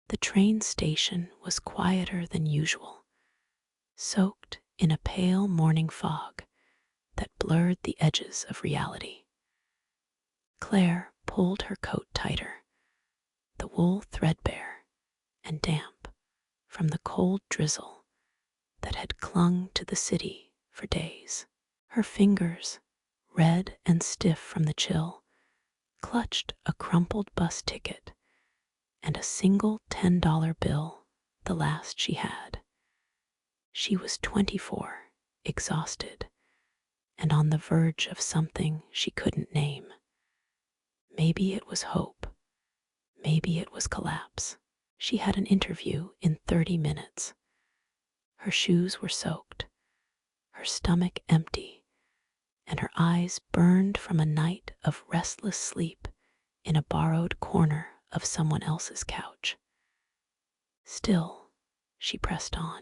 The train station was quieter than usual, soaked in a pale morning fog that blurred the edges of reality. Claire pulled her coat tighter, the wool threadbare and damp from the cold drizzle that had clung to the city for days. Her fingers, red and stiff from the chill, clutched a crumpled bus ticket and a single $10 bill, the last she had. She was 24, exhausted, and on the verge of something she couldn't name. Maybe it was hope. Maybe it was collapse. She had an interview in 30 minutes. Her shoes were soaked, her stomach empty, and her eyes burned from a night of restless sleep in a borrowed corner of someone else's couch. Still, she pressed on.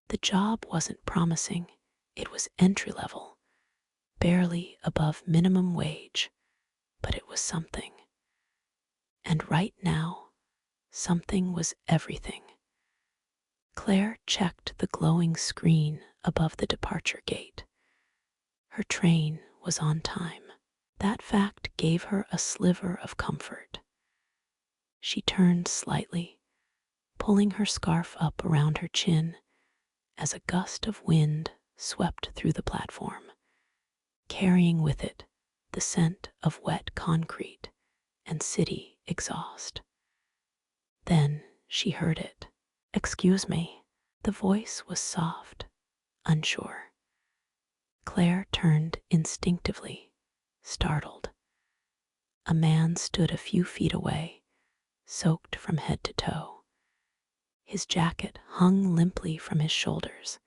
The job wasn't promising. It was entry level, barely above minimum wage, but it was something. And right now, something was everything. Claire checked the glowing screen above the departure gate. Her train was on time. That fact gave her a sliver of comfort. She turned slightly, pulling her scarf up around her chin as a gust of wind swept through the platform, carrying with it the scent of wet concrete and city exhaust. Then she heard it. "Excuse me." The voice was soft, unsure. Claire turned instinctively, startled. A man stood a few feet away, soaked from head to toe. His jacket hung limply from his shoulders,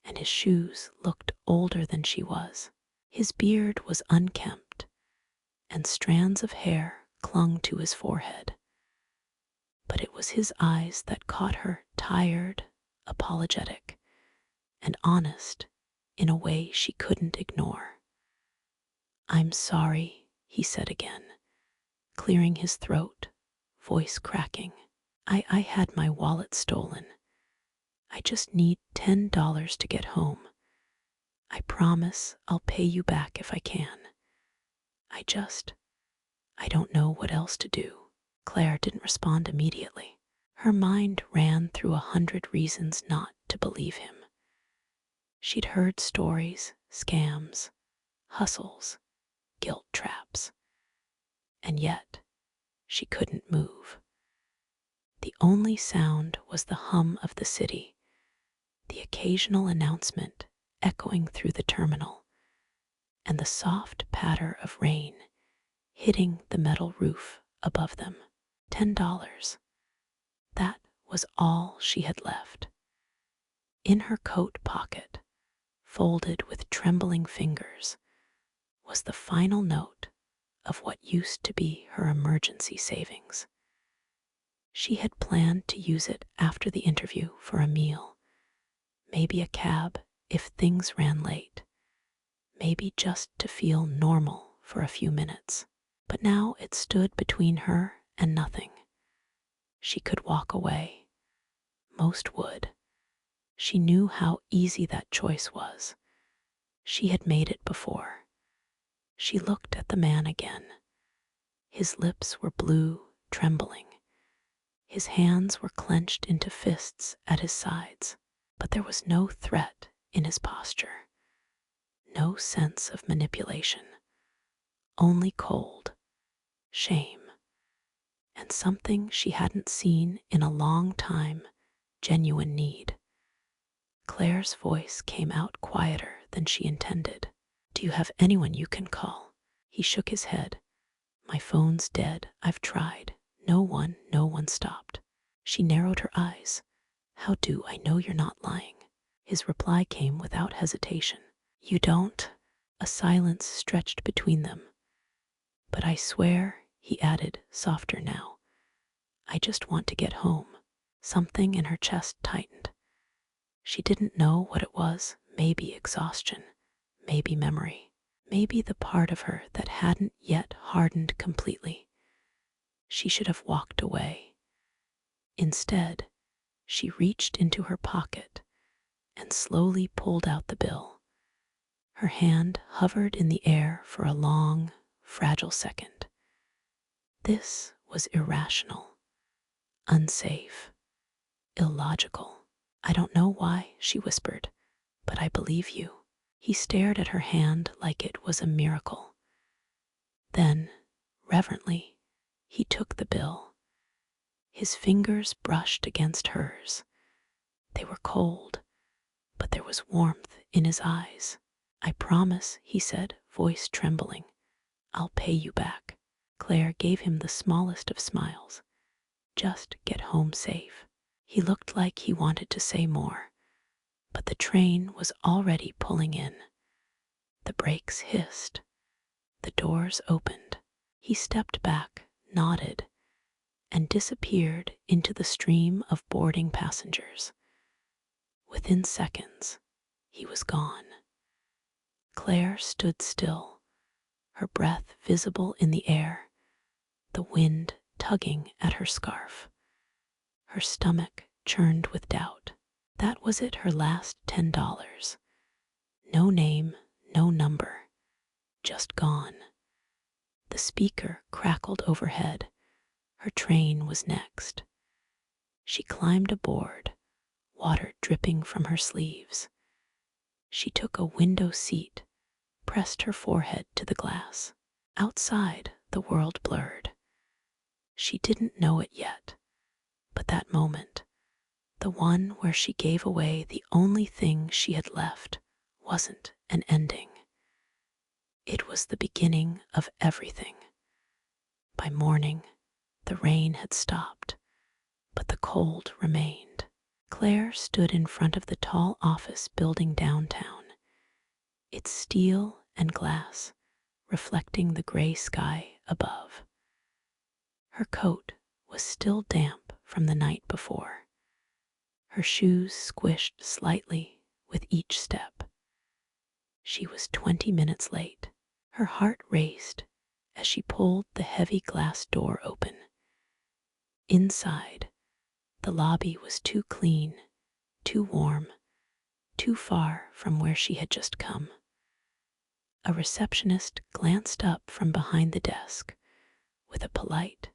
and his shoes looked older than she was. His beard was unkempt, and strands of hair clung to his forehead. But it was his eyes that caught her, tired, apologetic, and honest in a way she couldn't ignore. "I'm sorry," he said again, clearing his throat, voice cracking. I had my wallet stolen. I just need $10 to get home. I promise I'll pay you back if I can. I don't know what else to do." Claire didn't respond immediately. Her mind ran through 100 reasons not to believe him. She'd heard stories, scams, hustles, guilt traps, and yet she couldn't move. The only sound was the hum of the city, the occasional announcement echoing through the terminal, and the soft patter of rain hitting the metal roof above them. $10. That was all she had left. In her coat pocket, folded with trembling fingers, was the final note of what used to be her emergency savings. She had planned to use it after the interview for a meal, maybe a cab if things ran late, maybe just to feel normal for a few minutes. But now it stood between her and nothing. She could walk away. Most would. She knew how easy that choice was. She had made it before. She looked at the man again. His lips were blue, trembling. His hands were clenched into fists at his sides, but there was no threat in his posture, no sense of manipulation, only cold, shame, and something she hadn't seen in a long time, genuine need. Claire's voice came out quieter than she intended. "Do you have anyone you can call?" He shook his head. "My phone's dead. I've tried. No one stopped." She narrowed her eyes. "How do I know you're not lying?" His reply came without hesitation. "You don't?" A silence stretched between them. "But I swear," he added, softer now, "I just want to get home." Something in her chest tightened. She didn't know what it was. Maybe exhaustion, maybe memory, maybe the part of her that hadn't yet hardened completely. She should have walked away. Instead, she reached into her pocket and slowly pulled out the bill. Her hand hovered in the air for a long, fragile second. This was irrational, unsafe, illogical. "I don't know why," she whispered, "but I believe you." He stared at her hand like it was a miracle. Then, reverently, he took the bill. His fingers brushed against hers. They were cold, but there was warmth in his eyes. "I promise," he said, voice trembling, "I'll pay you back." Claire gave him the smallest of smiles. "Just get home safe." He looked like he wanted to say more, but the train was already pulling in. The brakes hissed. The doors opened. He stepped back, nodded, and disappeared into the stream of boarding passengers. Within seconds, he was gone. Claire stood still, her breath visible in the air, the wind tugging at her scarf. Her stomach churned with doubt. That was it, her last $10. No name, no number, just gone. The speaker crackled overhead. Her train was next. She climbed aboard, water dripping from her sleeves. She took a window seat, pressed her forehead to the glass. Outside, the world blurred. She didn't know it yet, but that moment, the one where she gave away the only thing she had left, wasn't an ending. It was the beginning of everything. By morning, the rain had stopped, but the cold remained. Claire stood in front of the tall office building downtown, its steel and glass reflecting the gray sky above. Her coat was still damp from the night before. Her shoes squished slightly with each step. She was 20 minutes late. Her heart raced as she pulled the heavy glass door open. Inside, the lobby was too clean, too warm, too far from where she had just come. A receptionist glanced up from behind the desk with a polite,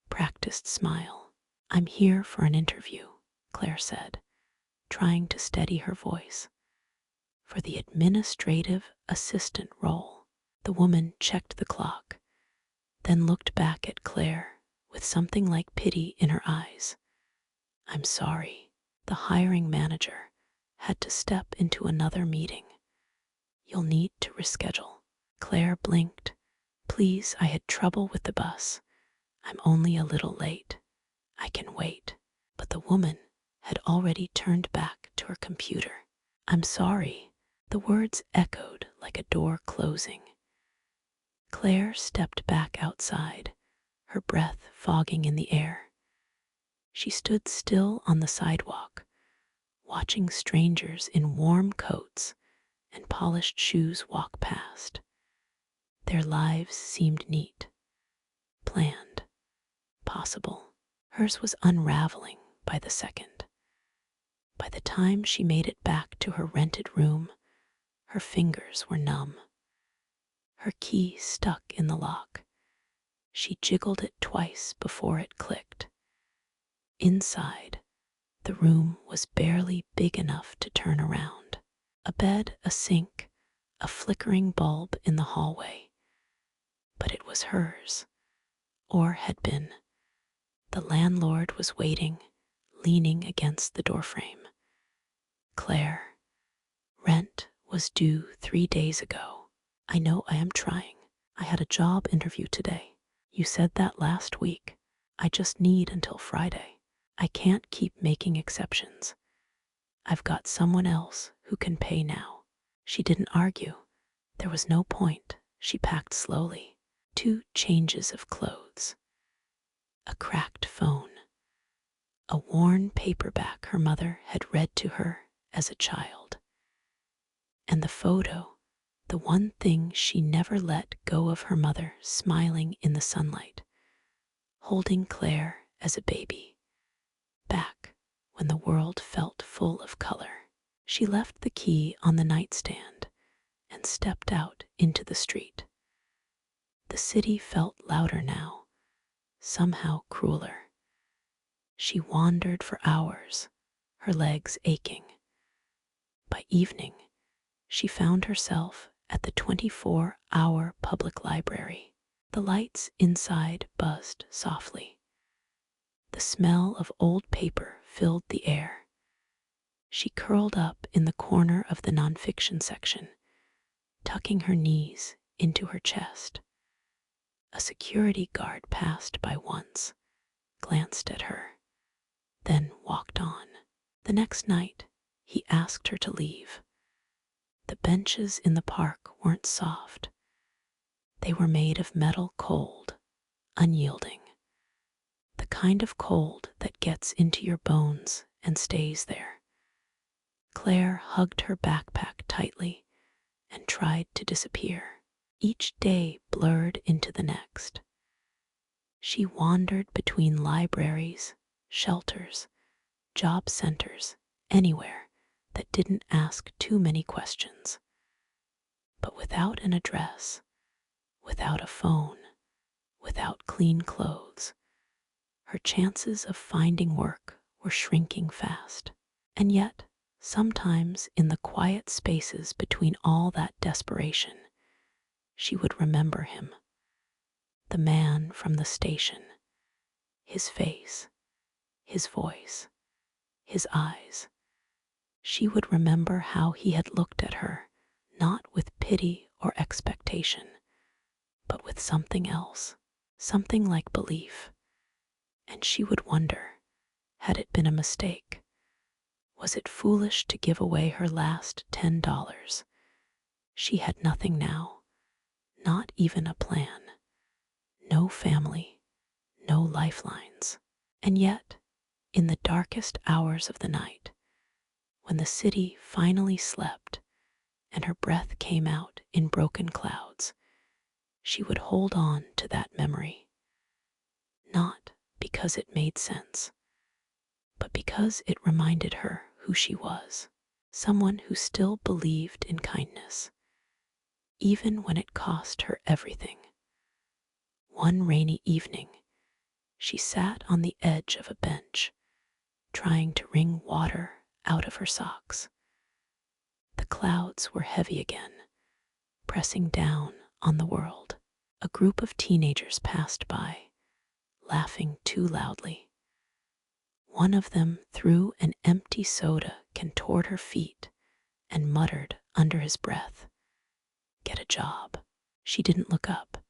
practiced smile. "I'm here for an interview," Claire said, trying to steady her voice. "For the administrative assistant role." The woman checked the clock, then looked back at Claire with something like pity in her eyes. "I'm sorry, the hiring manager had to step into another meeting. You'll need to reschedule." Claire blinked. "Please, I had trouble with the bus. I'm only a little late. I can wait." But the woman had already turned back to her computer. "I'm sorry." The words echoed like a door closing. Claire stepped back outside, her breath fogging in the air. She stood still on the sidewalk, watching strangers in warm coats and polished shoes walk past. Their lives seemed neat, planned, possible. Hers was unraveling by the second. By the time she made it back to her rented room, her fingers were numb. Her key stuck in the lock. She jiggled it twice before it clicked. Inside, the room was barely big enough to turn around. A bed, a sink, a flickering bulb in the hallway. But it was hers, or had been. The landlord was waiting, leaning against the doorframe. "Claire, rent was due 3 days ago. I know I am trying. I had a job interview today. You said that last week. I just need until Friday. I can't keep making exceptions. I've got someone else who can pay now." She didn't argue. There was no point. She packed slowly. 2 changes of clothes. A cracked phone. A worn paperback her mother had read to her as a child. And the photo, the one thing she never let go of, her mother smiling in the sunlight, holding Claire as a baby. when the world felt full of color. She left the key on the nightstand and stepped out into the street. The city felt louder now, somehow crueler. She wandered for hours, her legs aching. By evening, she found herself at the 24-hour public library. The lights inside buzzed softly. The smell of old paper filled the air. She curled up in the corner of the nonfiction section, tucking her knees into her chest. A security guard passed by once, glanced at her, then walked on. The next night, he asked her to leave. The benches in the park weren't soft. They were made of metal cold, unyielding. The kind of cold that gets into your bones and stays there. Claire hugged her backpack tightly and tried to disappear. Each day blurred into the next. She wandered between libraries, shelters, job centers, anywhere that didn't ask too many questions. But without an address, without a phone, without clean clothes, her chances of finding work were shrinking fast. And yet, sometimes in the quiet spaces between all that desperation, she would remember him, the man from the station, his face, his voice, his eyes. She would remember how he had looked at her, not with pity or expectation, but with something else, something like belief. And she would wonder, had it been a mistake? Was it foolish to give away her last $10? She had nothing now, not even a plan, no family, no lifelines. And yet, in the darkest hours of the night, when the city finally slept and her breath came out in broken clouds, she would hold on to that memory, not because it made sense, but because it reminded her who she was, someone who still believed in kindness, even when it cost her everything. One rainy evening, she sat on the edge of a bench, trying to wring water out of her socks. The clouds were heavy again, pressing down on the world. A group of teenagers passed by, laughing too loudly. One of them threw an empty soda can toward her feet and muttered under his breath, "Get a job." She didn't look up.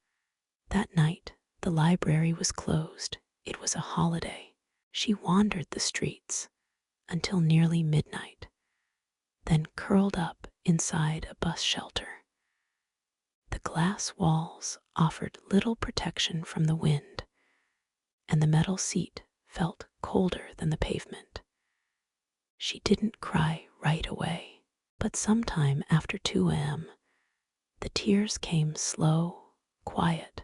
That night, the library was closed. It was a holiday. She wandered the streets until nearly midnight, then curled up inside a bus shelter. The glass walls offered little protection from the wind, and the metal seat felt colder than the pavement. She didn't cry right away, but sometime after 2 a.m., the tears came slow, quiet,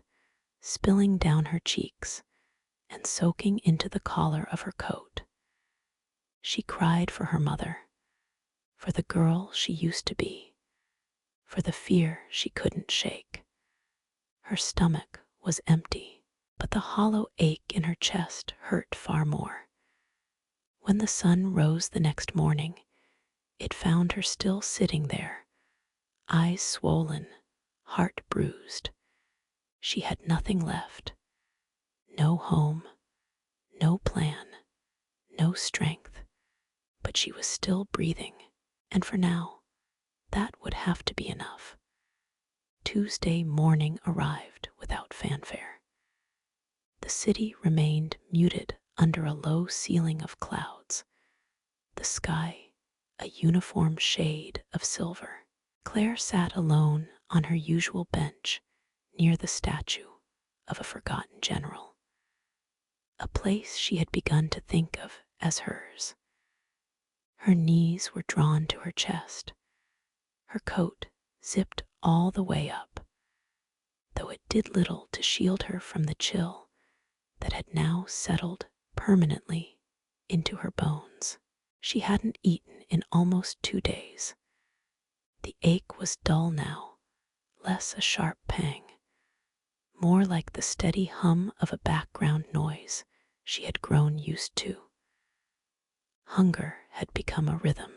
spilling down her cheeks and soaking into the collar of her coat. She cried for her mother, for the girl she used to be, for the fear she couldn't shake. Her stomach was empty, but the hollow ache in her chest hurt far more. When the sun rose the next morning, it found her still sitting there, eyes swollen, heart bruised. She had nothing left, no home, no plan, no strength, but she was still breathing, and for now, that would have to be enough. Tuesday morning arrived without fanfare. The city remained muted under a low ceiling of clouds, the sky a uniform shade of silver. Claire sat alone on her usual bench near the statue of a forgotten general, a place she had begun to think of as hers. Her knees were drawn to her chest, her coat zipped all the way up, though it did little to shield her from the chill that had now settled permanently into her bones. She hadn't eaten in almost 2 days. The ache was dull now, less a sharp pang, more like the steady hum of a background noise she had grown used to. Hunger had become a rhythm,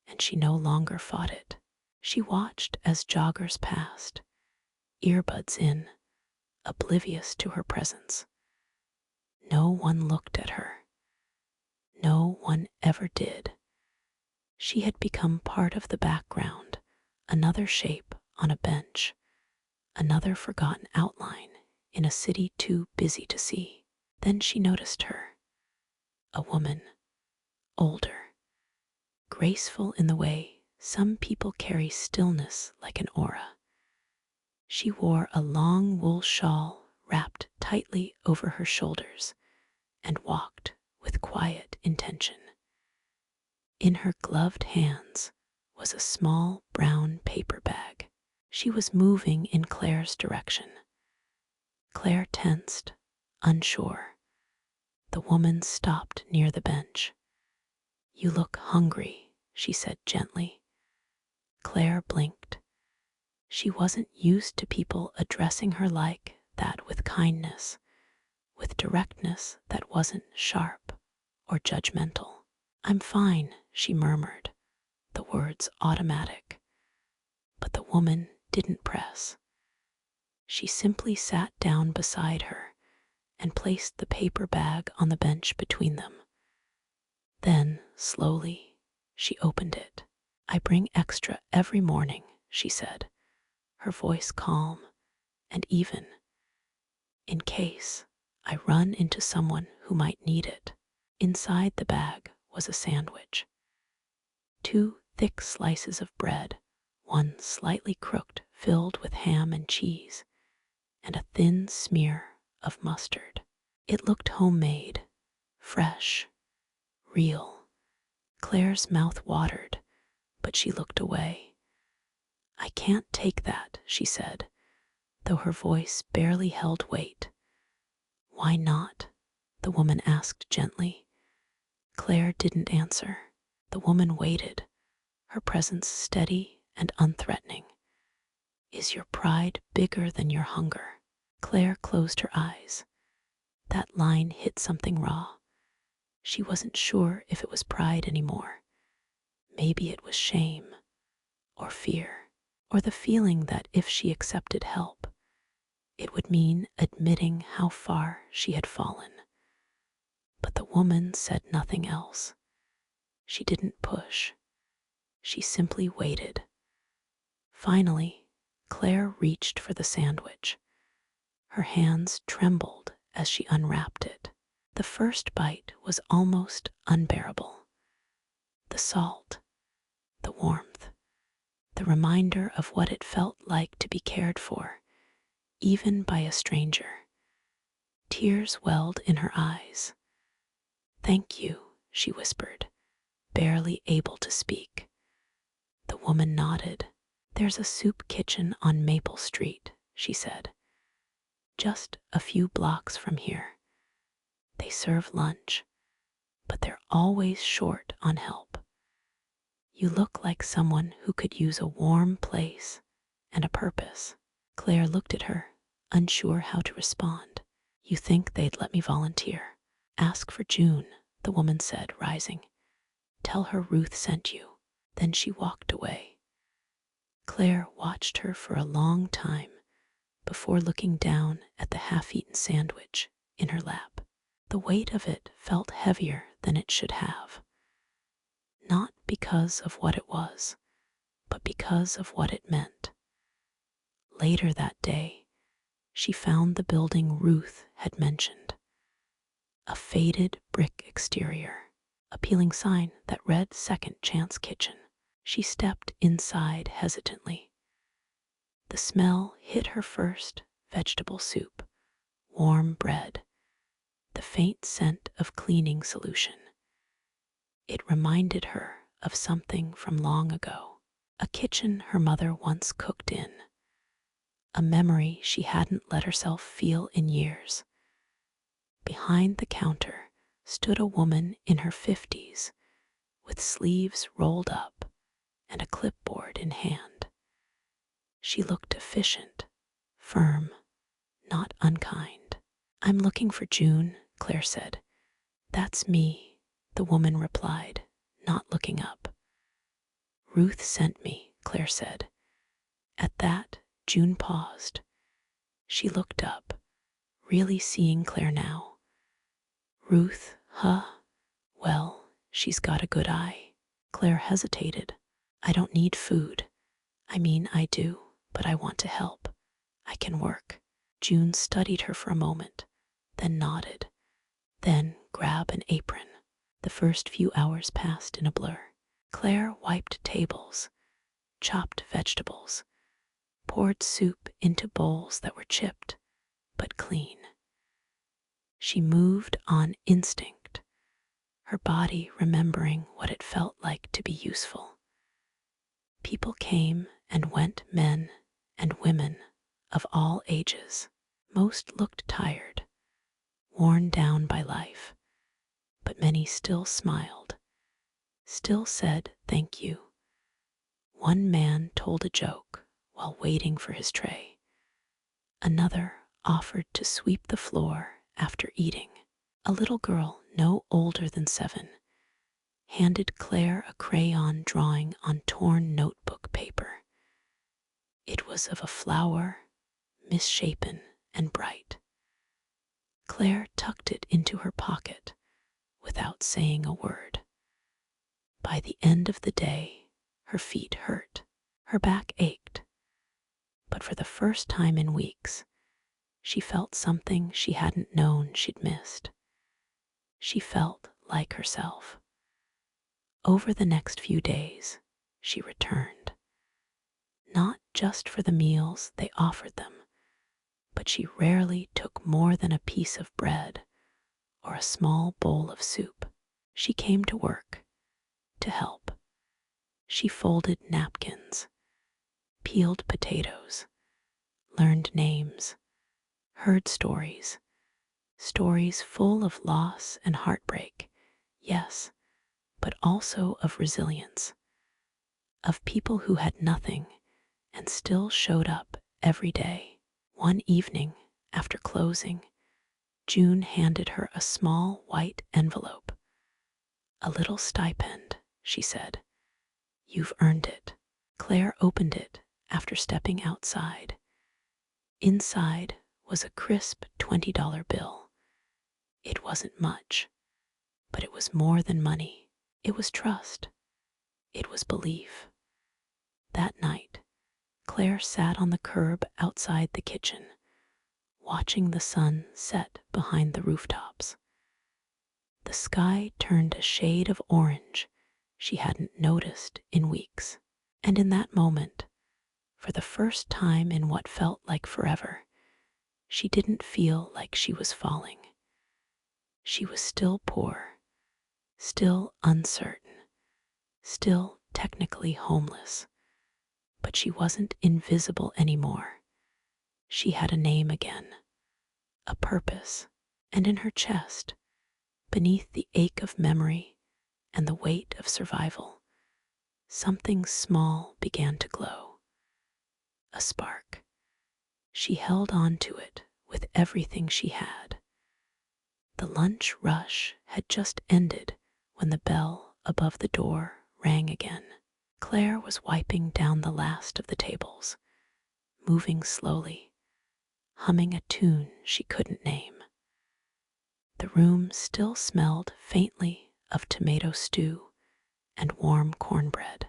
and she no longer fought it. She watched as joggers passed, earbuds in, oblivious to her presence. No one looked at her. No one ever did. She had become part of the background, another shape on a bench, another forgotten outline in a city too busy to see. Then she noticed her, a woman, older, graceful in the way some people carry stillness like an aura. She wore a long wool shawl wrapped tightly over her shoulders and walked with quiet intention. In her gloved hands was a small brown paper bag. She was moving in Claire's direction. Claire tensed, unsure. The woman stopped near the bench. "You look hungry," she said gently. Claire blinked. She wasn't used to people addressing her like that, with kindness, with directness that wasn't sharp or judgmental. "I'm fine," she murmured, the words automatic. But the woman didn't press. She simply sat down beside her and placed the paper bag on the bench between them. Then, slowly, she opened it. "I bring extra every morning," she said, her voice calm and even, "in case I run into someone who might need it." Inside the bag was a sandwich. 2 thick slices of bread, one slightly crooked, filled with ham and cheese, and a thin smear of mustard. It looked homemade, fresh, real. Claire's mouth watered, but she looked away. "I can't take that," she said, though her voice barely held weight. "Why not?" the woman asked gently. Claire didn't answer. The woman waited, her presence steady and unthreatening. "Is your pride bigger than your hunger?" Claire closed her eyes. That line hit something raw. She wasn't sure if it was pride anymore. Maybe it was shame, or fear, or the feeling that if she accepted help, it would mean admitting how far she had fallen. But the woman said nothing else. She didn't push. She simply waited. Finally, Claire reached for the sandwich. Her hands trembled as she unwrapped it. The first bite was almost unbearable. The salt, the warmth, the reminder of what it felt like to be cared for, even by a stranger. Tears welled in her eyes. "Thank you," she whispered, barely able to speak. The woman nodded. "There's a soup kitchen on Maple Street," she said. "Just a few blocks from here. They serve lunch, but they're always short on help. You look like someone who could use a warm place and a purpose." Claire looked at her, unsure how to respond. "You think they'd let me volunteer?" "Ask for June," the woman said, rising. "Tell her Ruth sent you." Then she walked away. Claire watched her for a long time before looking down at the half-eaten sandwich in her lap. The weight of it felt heavier than it should have. Not because of what it was, but because of what it meant. Later that day, she found the building Ruth had mentioned. A faded brick exterior, a peeling sign that read Second Chance Kitchen. She stepped inside hesitantly. The smell hit her first: vegetable soup, warm bread, the faint scent of cleaning solution. It reminded her of something from long ago, a kitchen her mother once cooked in, a memory she hadn't let herself feel in years. Behind the counter, stood a woman in her 50s with sleeves rolled up and a clipboard in hand. She looked efficient, firm, not unkind. "I'm looking for June," Claire said. "That's me," the woman replied, not looking up. "Ruth sent me," Claire said. At that, June paused. She looked up, really seeing Claire now. "Ruth, huh? Well, she's got a good eye." Claire hesitated. "I don't need food. I mean, I do, but I want to help. I can work." June studied her for a moment, then nodded. "Then grab an apron." The first few hours passed in a blur. Claire wiped tables, chopped vegetables, poured soup into bowls that were chipped but clean. She moved on instinct, her body remembering what it felt like to be useful. People came and went, men and women of all ages. Most looked tired, worn down by life, but many still smiled, still said thank you. One man told a joke while waiting for his tray. Another offered to sweep the floor after eating. A little girl, no older than 7, handed Claire a crayon drawing on torn notebook paper. It was of a flower, misshapen and bright. Claire tucked it into her pocket without saying a word. By the end of the day, her feet hurt, her back ached, but for the first time in weeks, she felt something she hadn't known she'd missed. She felt like herself. Over the next few days, she returned. Not just for the meals they offered them, but she rarely took more than a piece of bread or a small bowl of soup. She came to work, to help. She folded napkins, peeled potatoes, learned names, heard stories, stories full of loss and heartbreak, yes, but also of resilience, of people who had nothing and still showed up every day. One evening, after closing, June handed her a small white envelope. "A little stipend," she said. "You've earned it." Claire opened it after stepping outside. Inside was a crisp $20 bill. It wasn't much, but it was more than money. It was trust. It was belief. That night, Claire sat on the curb outside the kitchen, watching the sun set behind the rooftops. The sky turned a shade of orange she hadn't noticed in weeks. And in that moment, for the first time in what felt like forever, she didn't feel like she was falling. She was still poor, still uncertain, still technically homeless, but she wasn't invisible anymore. She had a name again, a purpose, and in her chest, beneath the ache of memory and the weight of survival, something small began to glow. A spark. She held on to it with everything she had. The lunch rush had just ended when the bell above the door rang again. Claire was wiping down the last of the tables, moving slowly, humming a tune she couldn't name. The room still smelled faintly of tomato stew and warm cornbread.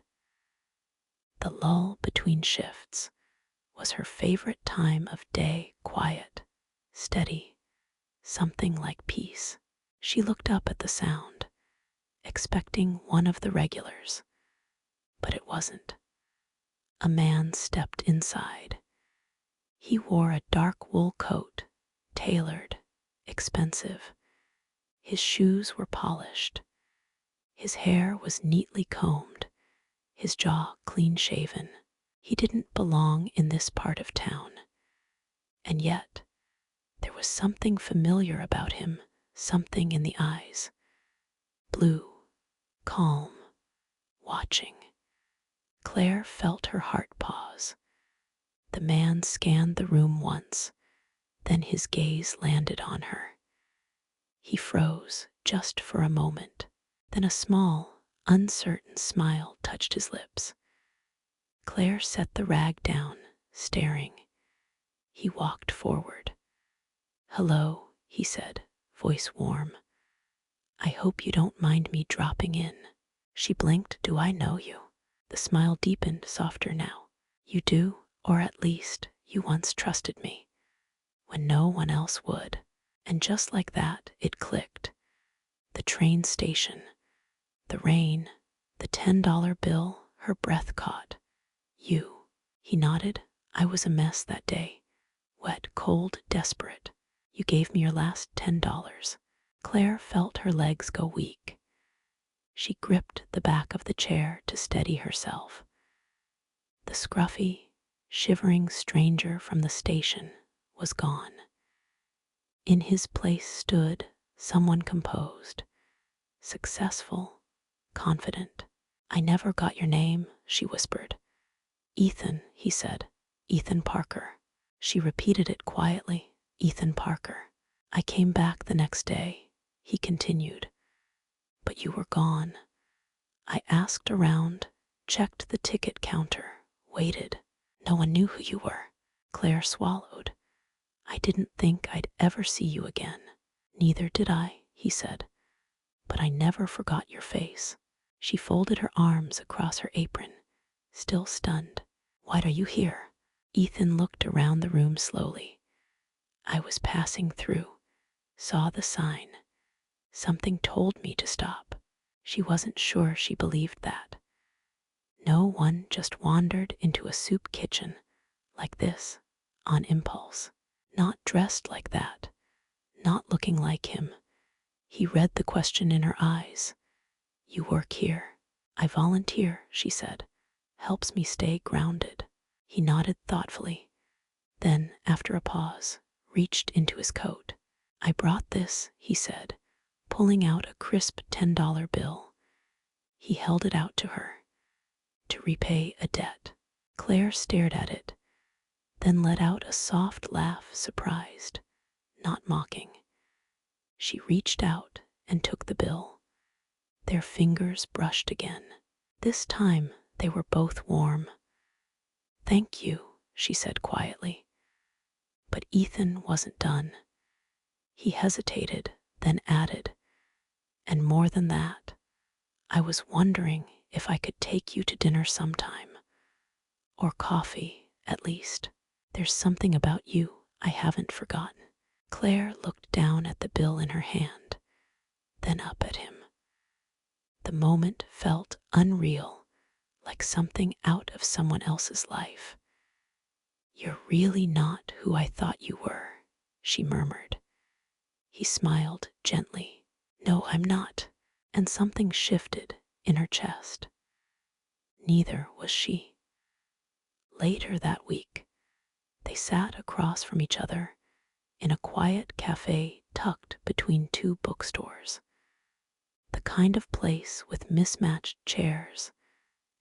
The lull between shifts was her favorite time of day, quiet, steady, something like peace. She looked up at the sound, expecting one of the regulars, but it wasn't. A man stepped inside. He wore a dark wool coat, tailored, expensive. His shoes were polished. His hair was neatly combed, his jaw clean-shaven. He didn't belong in this part of town. And yet, there was something familiar about him something in the eyes. Blue, calm, watching. Claire felt her heart pause. The man scanned the room once, then his gaze landed on her. He froze just for a moment. Then a small, uncertain smile touched his lips. Claire set the rag down, staring. He walked forward. "Hello," he said, voice warm. "I hope you don't mind me dropping in." She blinked. "Do I know you?" The smile deepened, softer now. "You do, or at least you once trusted me, when no one else would." And just like that, it clicked. The train station, the rain, the $10 bill, her breath caught. "You." He nodded. "I was a mess that day. Wet, cold, desperate. You gave me your last $10. Claire felt her legs go weak. She gripped the back of the chair to steady herself. The scruffy, shivering stranger from the station was gone. In his place stood someone composed, successful, confident. "I never got your name," she whispered. "Ethan," he said. "Ethan Parker." She repeated it quietly. "Ethan Parker." "I came back the next day," he continued, "but you were gone. I asked around, checked the ticket counter, waited. No one knew who you were." Claire swallowed. "I didn't think I'd ever see you again." "Neither did I," he said, "but I never forgot your face." She folded her arms across her apron, still stunned. "Why are you here?" Ethan looked around the room slowly. "I was passing through, saw the sign. Something told me to stop." She wasn't sure she believed that. No one just wandered into a soup kitchen like this, on impulse. Not dressed like that, not looking like him. He read the question in her eyes. "You work here." "I volunteer," she said. "Helps me stay grounded." He nodded thoughtfully. Then, after a pause, reached into his coat. "I brought this," he said, pulling out a crisp $10 bill. He held it out to her. "To repay a debt." Claire stared at it, then let out a soft laugh, surprised, not mocking. She reached out and took the bill. Their fingers brushed again. This time they were both warm. "Thank you," she said quietly. But Ethan wasn't done. He hesitated, then added, "And more than that, I was wondering if I could take you to dinner sometime. Or coffee, at least. There's something about you I haven't forgotten." Claire looked down at the bill in her hand, then up at him. The moment felt unreal, like something out of someone else's life. "You're really not who I thought you were," she murmured. He smiled gently. "No, I'm not." And something shifted in her chest. Neither was she. Later that week, they sat across from each other in a quiet cafe tucked between two bookstores. The kind of place with mismatched chairs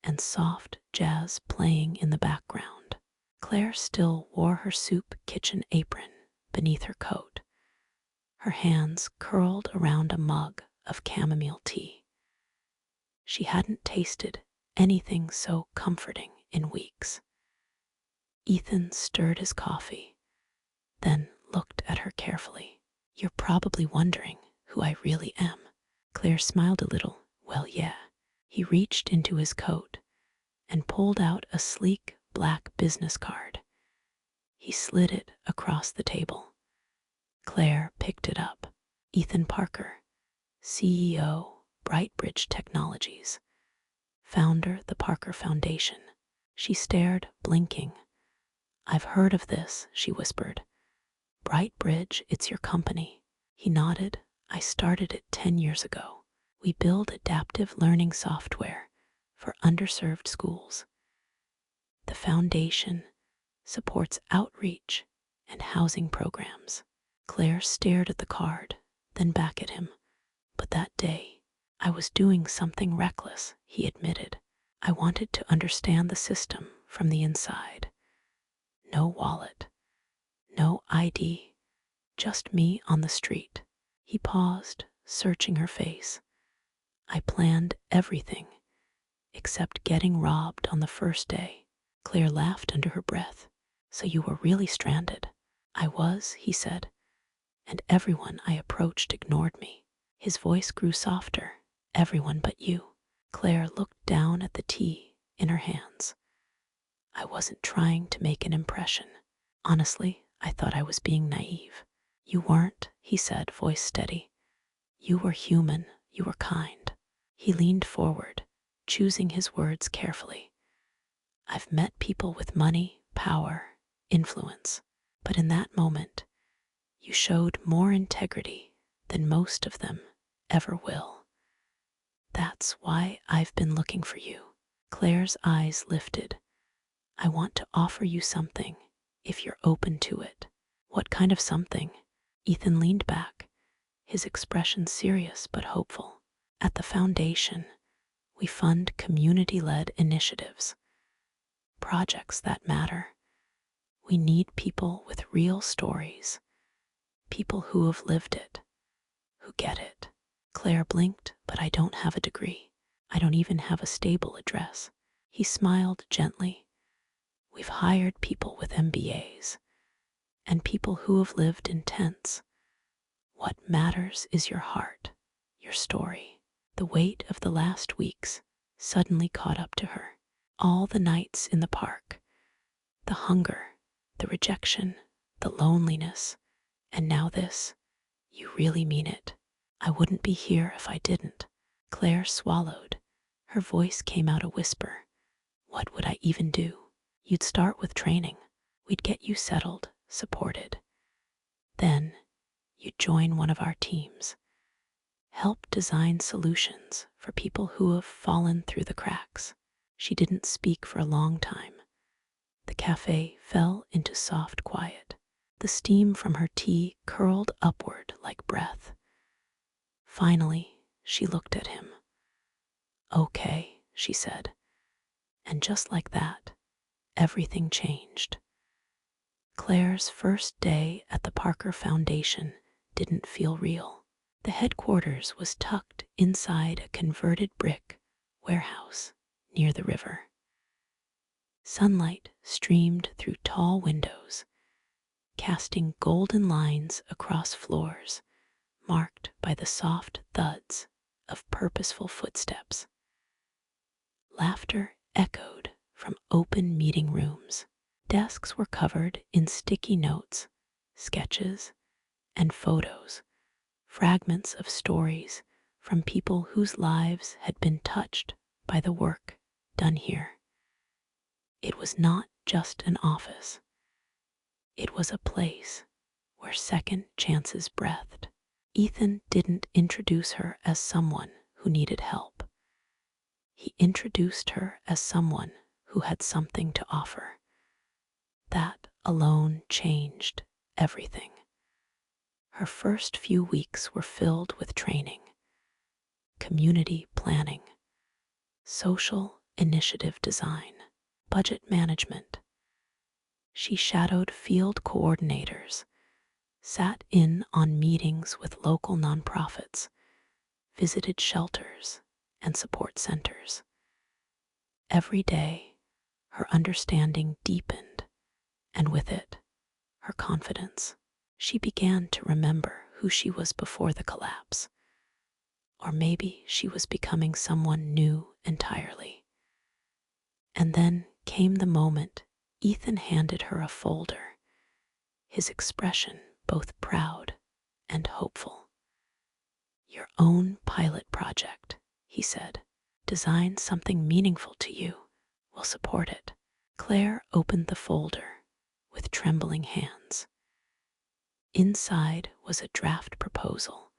and soft jazz playing in the background. Claire still wore her soup kitchen apron beneath her coat, her hands curled around a mug of chamomile tea. She hadn't tasted anything so comforting in weeks. Ethan stirred his coffee, then looked at her carefully. "You're probably wondering who I really am." Claire smiled a little. "Well, yeah." He reached into his coat and pulled out a sleek black business card. He slid it across the table. Claire picked it up. "Ethan Parker, CEO, Brightbridge Technologies. Founder, the Parker Foundation." She stared, blinking. "I've heard of this," she whispered. "Brightbridge, it's your company." He nodded. "I started it 10 years ago. We build adaptive learning software for underserved schools. The foundation supports outreach and housing programs." Claire stared at the card, then back at him. But that day, I was doing something reckless, he admitted. I wanted to understand the system from the inside. No wallet, no ID, just me on the street. He paused, searching her face. I planned everything except getting robbed on the first day. Claire laughed under her breath. So you were really stranded? I was, he said, and everyone I approached ignored me. His voice grew softer. Everyone but you. Claire looked down at the tea in her hands. I wasn't trying to make an impression. Honestly, I thought I was being naive. You weren't, he said, voice steady. You were human, you were kind. He leaned forward, choosing his words carefully. I've met people with money, power, influence, but in that moment, you showed more integrity than most of them ever will. That's why I've been looking for you. Claire's eyes lifted. I want to offer you something, if you're open to it. What kind of something? Ethan leaned back, his expression serious but hopeful. At the foundation, we fund community-led initiatives, projects that matter. We need people with real stories, people who have lived it, who get it. Claire blinked, but I don't have a degree. I don't even have a stable address. He smiled gently. We've hired people with MBAs and people who have lived in tents. What matters is your heart, your story. The weight of the last weeks suddenly caught up to her. All the nights in the park, the hunger, the rejection, the loneliness, and now this. You really mean it. I wouldn't be here if I didn't. Claire swallowed. Her voice came out a whisper. What would I even do? You'd start with training. We'd get you settled, supported. Then, you'd join one of our teams. Help design solutions for people who have fallen through the cracks. She didn't speak for a long time. The cafe fell into soft quiet. The steam from her tea curled upward like breath. Finally, she looked at him. Okay, she said. And just like that, everything changed. Claire's first day at the Parker Foundation didn't feel real. The headquarters was tucked inside a converted brick warehouse near the river. Sunlight streamed through tall windows, casting golden lines across floors marked by the soft thuds of purposeful footsteps. Laughter echoed from open meeting rooms. Desks were covered in sticky notes, sketches, and photos, fragments of stories from people whose lives had been touched by the work done here. It was not just an office. It was a place where second chances breathed. Ethan didn't introduce her as someone who needed help. He introduced her as someone who had something to offer. That alone changed everything. Her first few weeks were filled with training, community planning, social initiative design, budget management. She shadowed field coordinators, sat in on meetings with local nonprofits, visited shelters and support centers. Every day, her understanding deepened, and with it, her confidence. She began to remember who she was before the collapse. Or maybe she was becoming someone new entirely. And then came the moment Ethan handed her a folder, his expression both proud and hopeful. Your own pilot project, he said. Design something meaningful to you. We'll support it. Claire opened the folder with trembling hands. Inside was a draft proposal,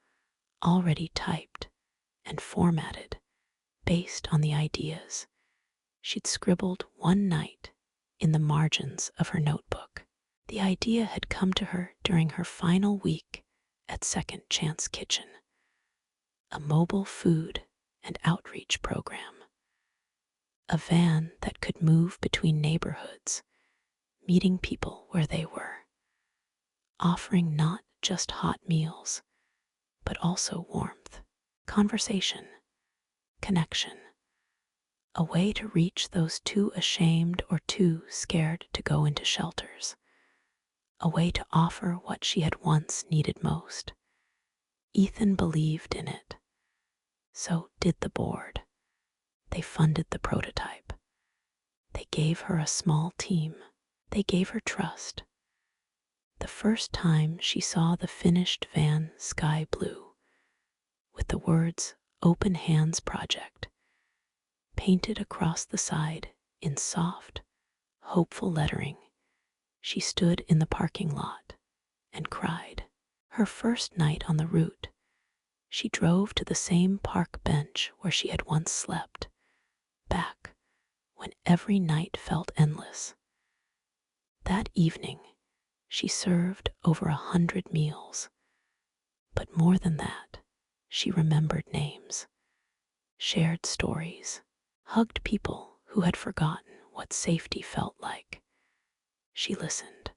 already typed and formatted based on the ideas she'd scribbled one night in the margins of her notebook. The idea had come to her during her final week at Second Chance Kitchen, a mobile food and outreach program, a van that could move between neighborhoods, meeting people where they were, offering not just hot meals, but also warmth, conversation, connection, a way to reach those too ashamed or too scared to go into shelters, a way to offer what she had once needed most. Ethan believed in it. So did the board. They funded the prototype. They gave her a small team. They gave her trust. The first time she saw the finished van sky blue, with the words Open Hands Project painted across the side in soft, hopeful lettering, she stood in the parking lot and cried. Her first night on the route, she drove to the same park bench where she had once slept, back when every night felt endless. That evening, she served over 100 meals, but more than that, she remembered names, shared stories, hugged people who had forgotten what safety felt like. She listened,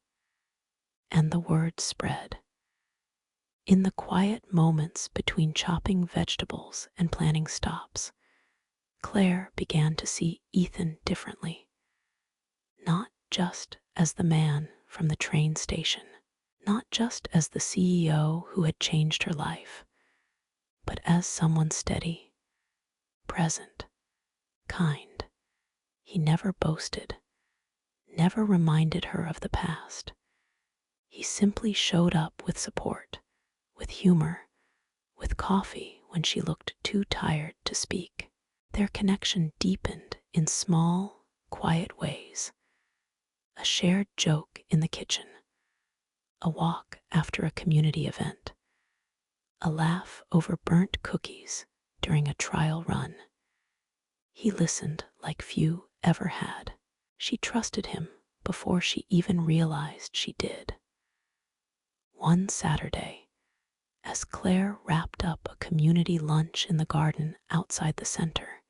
and the word spread. In the quiet moments between chopping vegetables and planning stops, Claire began to see Ethan differently, not just as the man from the train station, not just as the CEO who had changed her life, but as someone steady, present, kind. He never boasted, never reminded her of the past. He simply showed up with support, with humor, with coffee when she looked too tired to speak. Their connection deepened in small, quiet ways. A shared joke in the kitchen, a walk after a community event, a laugh over burnt cookies during a trial run. He listened like few ever had. She trusted him before she even realized she did. One Saturday, as Claire wrapped up a community lunch in the garden outside the center,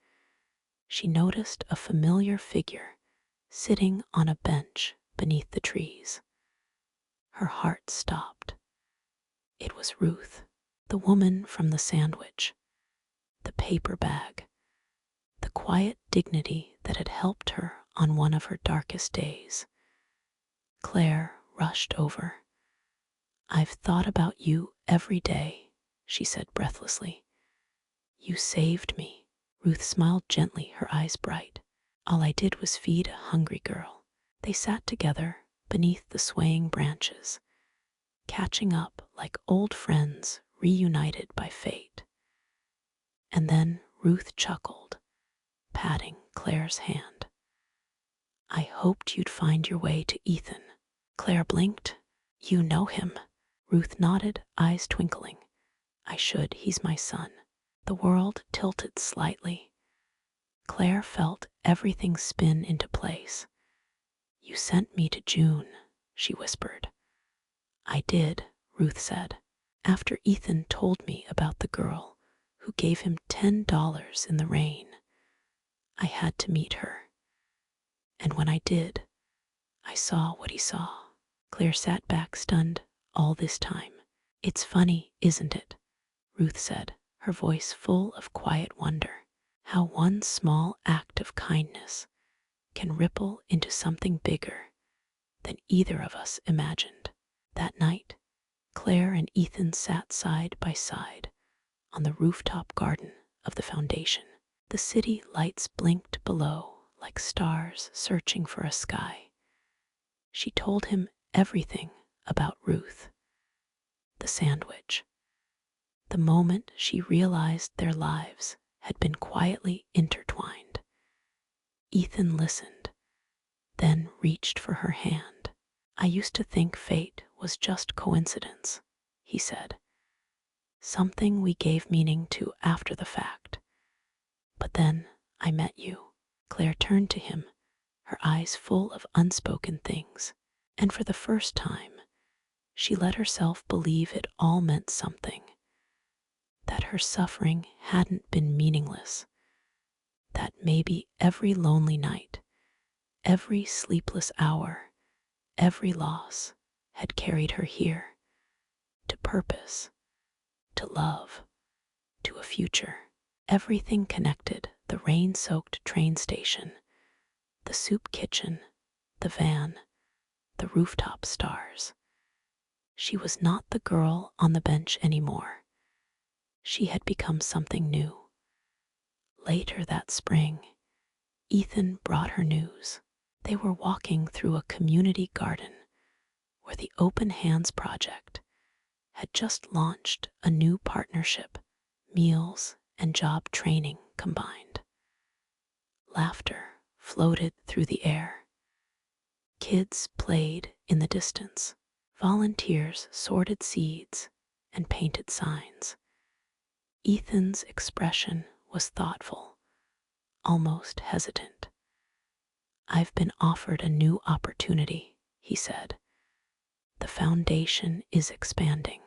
she noticed a familiar figure sitting on a bench beneath the trees. Her heart stopped. It was Ruth, the woman from the sandwich, the paper bag, the quiet dignity that had helped her on one of her darkest days. Claire rushed over. "I've thought about you every day," she said breathlessly. "You saved me." Ruth smiled gently, her eyes bright. "All I did was feed a hungry girl." They sat together beneath the swaying branches, catching up like old friends reunited by fate. And then Ruth chuckled, patting Claire's hand. "I hoped you'd find your way to Ethan." Claire blinked. "You know him." Ruth nodded, eyes twinkling. "I should, he's my son." The world tilted slightly. Claire felt everything spin into place. "You sent me to June," she whispered. "I did," Ruth said, "after Ethan told me about the girl who gave him $10 in the rain. I had to meet her. And when I did, I saw what he saw." Claire sat back stunned all this time. "It's funny, isn't it?" Ruth said, her voice full of quiet wonder. "How one small act of kindness can ripple into something bigger than either of us imagined." That night, Claire and Ethan sat side by side on the rooftop garden of the foundation. The city lights blinked below like stars searching for a sky. She told him everything about Ruth, the sandwich, the moment she realized their lives had been quietly intertwined. Ethan listened, then reached for her hand. "I used to think fate was just coincidence," he said. "Something we gave meaning to after the fact. But then I met you." Claire turned to him, her eyes full of unspoken things, and for the first time, She let herself believe it all meant something, that her suffering hadn't been meaningless, that maybe every lonely night, every sleepless hour, every loss had carried her here, to purpose, to love, to a future. Everything connected: the rain-soaked train station, the soup kitchen, the van, the rooftop stars. She was not the girl on the bench anymore. She had become something new. Later that spring, Ethan brought her news. They were walking through a community garden where the Open Hands Project had just launched a new partnership, meals and job training combined. Laughter floated through the air. Kids played in the distance. Volunteers sorted seeds and painted signs. Ethan's expression was thoughtful, almost hesitant. "I've been offered a new opportunity," he said. "The foundation is expanding.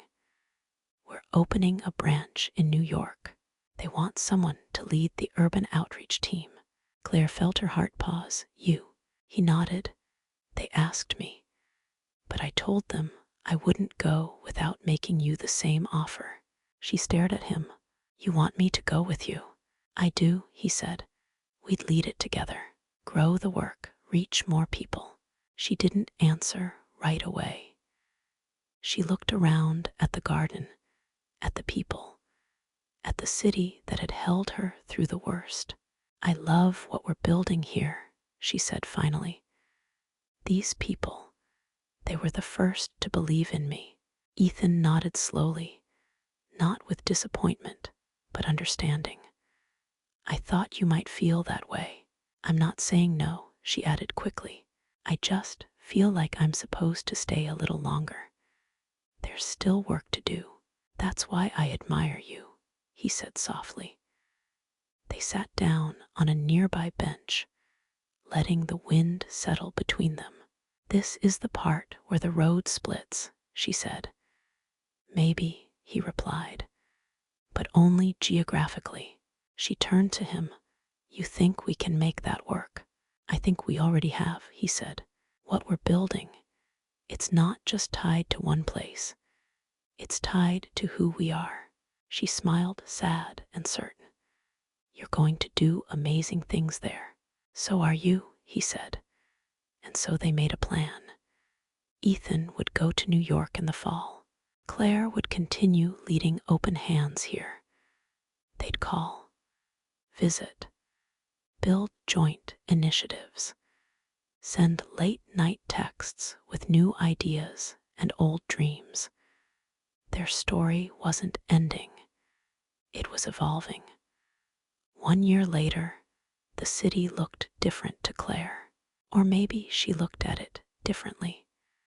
We're opening a branch in New York. They want someone to lead the urban outreach team." Claire felt her heart pause. "You?" He nodded. "They asked me, but I told them I wouldn't go without making you the same offer." She stared at him. "You want me to go with you?" "I do," he said. "We'd lead it together, grow the work, reach more people." She didn't answer right away. She looked around at the garden, at the people, at the city that had held her through the worst. "I love what we're building here," she said finally. "These people, they were the first to believe in me." Ethan nodded slowly, not with disappointment, but understanding. "I thought you might feel that way. I'm not saying no," she added quickly. "I just feel like I'm supposed to stay a little longer. There's still work to do. That's why I admire you," he said softly. They sat down on a nearby bench, letting the wind settle between them. "This is the part where the road splits," she said. "Maybe," he replied, "but only geographically." She turned to him. "You think we can make that work?" "I think we already have," he said. "What we're building, it's not just tied to one place. It's tied to who we are." She smiled, sad and certain. "You're going to do amazing things there." "So are you," he said. And so they made a plan. Ethan would go to New York in the fall. Claire would continue leading Open Hands here. They'd call, visit, build joint initiatives, send late-night texts with new ideas and old dreams. Their story wasn't ending. It was evolving. 1 year later, the city looked different to Claire. Or maybe she looked at it differently.